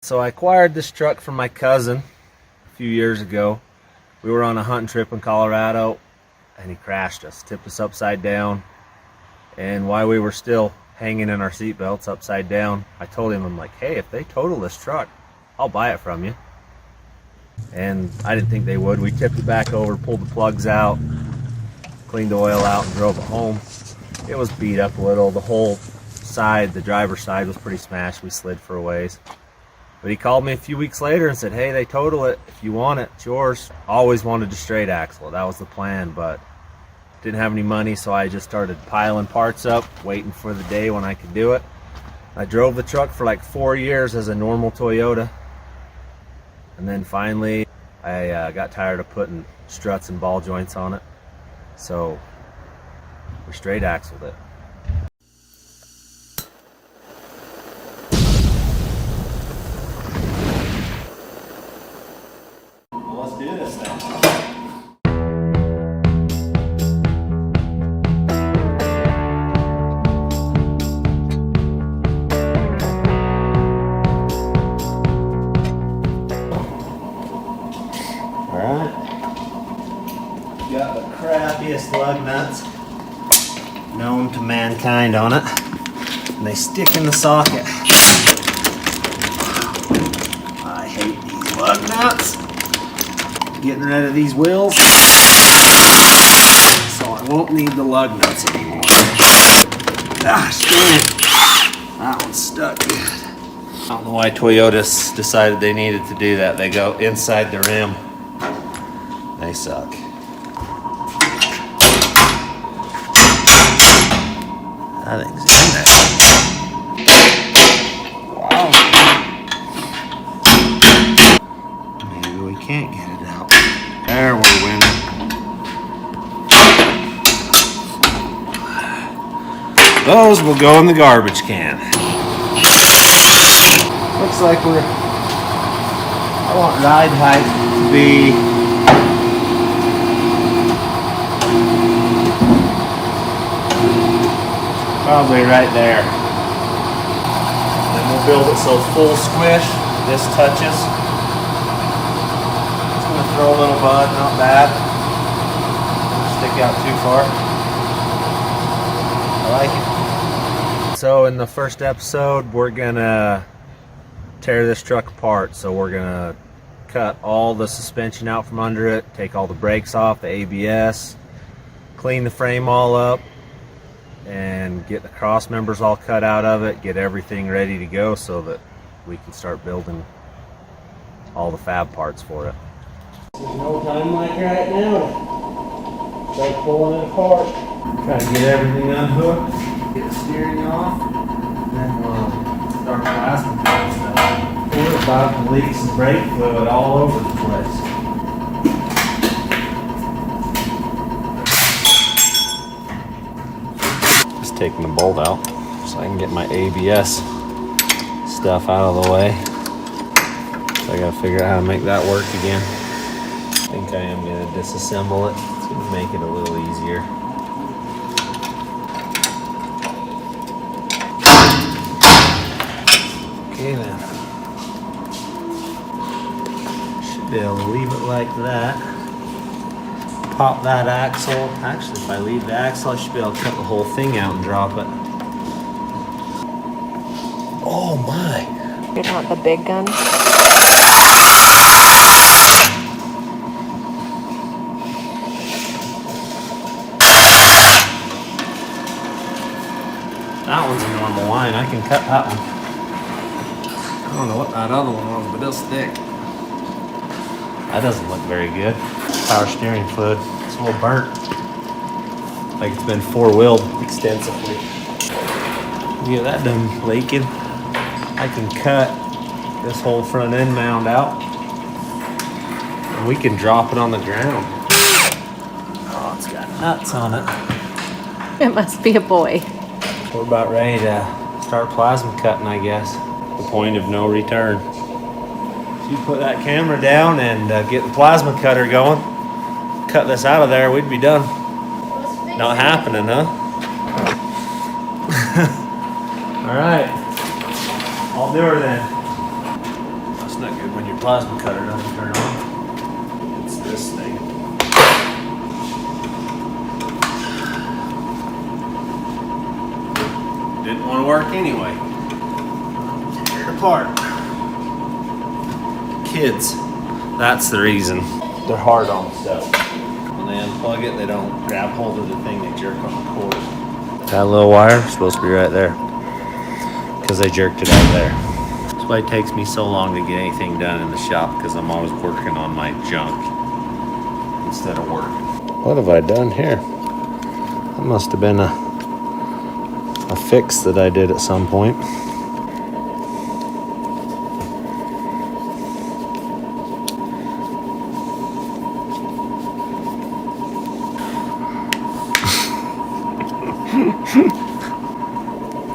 So I acquired this truck from my cousin a few years ago. We were on a hunting trip in Colorado and he crashed us, tipped us upside down. And while we were still hanging in our seatbelts upside down, I told him, I'm like, hey, if they total this truck, I'll buy it from you. And I didn't think they would. We tipped it back over, pulled the plugs out, cleaned the oil out, and drove it home. It was beat up a little. The whole side, the driver's side, was pretty smashed. We slid for a ways. But he called me a few weeks later and said, hey, they total it. If you want it, it's yours. Always wanted to straight axle it. That was the plan, but didn't have any money, so I just started piling parts up, waiting for the day when I could do it. I drove the truck for like 4 years as a normal Toyota. And then finally, I got tired of putting struts and ball joints on it. So we straight axled it. Let's do this then. Alright. Got the crappiest lug nuts known to mankind on it. And they stick in the socket. I hate these lug nuts. Getting rid of these wheels, so I won't need the lug nuts anymore. Gosh dang, that one's stuck good. I don't know why Toyotas decided they needed to do that. They go inside the rim. They suck. That thing's in there. Wow. Maybe we can't get it out. There we win. Those will go in the garbage can. Looks like I want ride height to be probably right there. Then we'll build it so it's full squish. This touches. Throw a little bud, not bad. Stick out too far. I like it. So in the first episode, we're gonna tear this truck apart. So we're gonna cut all the suspension out from under it, take all the brakes off, the ABS, clean the frame all up, and get the cross members all cut out of it, get everything ready to go so that we can start building all the fab parts for it. There's no time like right now to start pulling it apart. Try to get everything unhooked, get the steering off, and then we'll start blasting stuff. We're about to leak some brake fluid all over the place. Just taking the bolt out so I can get my ABS stuff out of the way. So I gotta figure out how to make that work again. I think I am going to disassemble it. It's going to make it a little easier. Okay then. Should be able to leave it like that. Pop that axle. Actually, if I leave the axle, I should be able to cut the whole thing out and drop it. Oh my! You want the big gun? That one's a normal line. I can cut that one. I don't know what that other one was, but it'll stick. That doesn't look very good. Power steering fluid. It's a little burnt. Like it's been four-wheeled extensively. Get that done leaking. I can cut this whole front end mound out. And we can drop it on the ground. Oh, it's got nuts on it. It must be a boy. We're about ready to start plasma cutting, I guess. The point of no return. If you put that camera down and get the plasma cutter going, cut this out of there, we'd be done. Not happening, huh? All right, I'll do her then. not good when your plasma cutter doesn't turn on. It's this thing. Didn't want to work anyway. Tear it apart. Kids, that's the reason. They're hard on stuff. When they unplug it, they don't grab hold of the thing, they jerk on the cord. That little wire is supposed to be right there because they jerked it out there. That's why it takes me so long to get anything done in the shop, because I'm always working on my junk instead of work. What have I done here? That must have been a fix that I did at some point.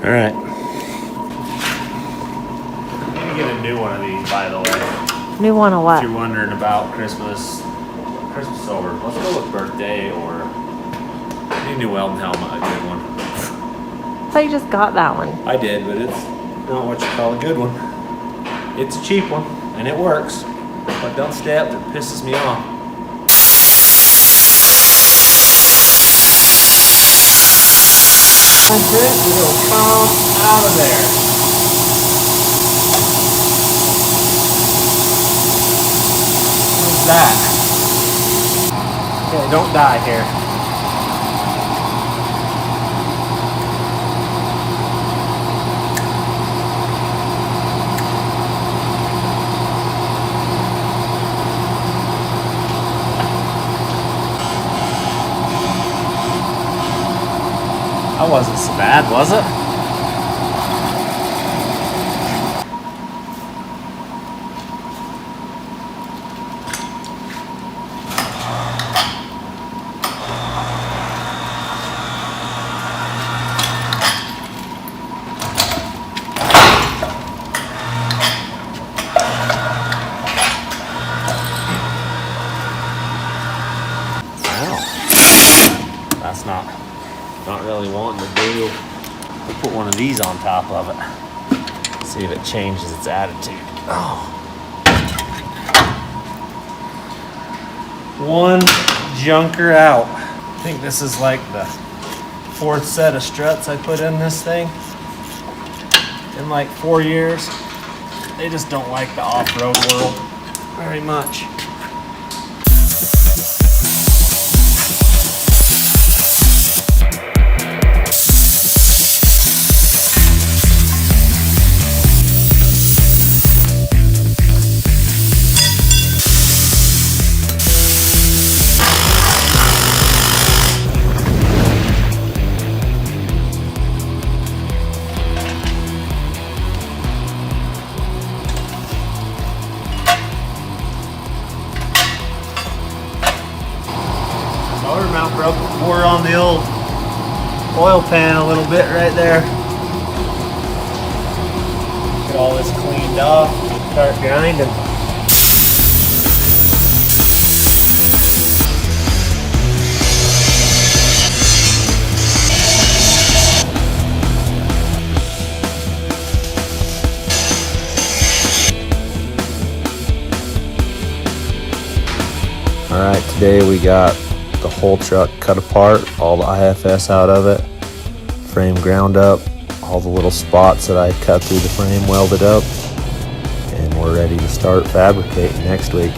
All right. I'm gonna get a new one of these, by the way. New one of what? If you're wondering about Christmas over, let's go with birthday or a new Weldon helmet, a good one. I thought you just got that one. I did, but it's not what you call a good one. It's a cheap one, and it works, but don't step, it pisses me off. That's it, it'll fall out of there. What's that? Okay, don't die here. That wasn't so bad, was it? Wow. That's not really wanting to do. We'll put one of these on top of it. See if it changes its attitude. Oh. One junker out. I think this is like the 4th set of struts I put in this thing in like 4 years. They just don't like the off-road world very much. Motor mount broke before on the old oil pan a little bit right there. Get all this cleaned off, start grinding. All right, today we got the whole truck cut apart, all the IFS out of it, frame ground up, all the little spots that I cut through the frame welded up, and we're ready to start fabricating next week.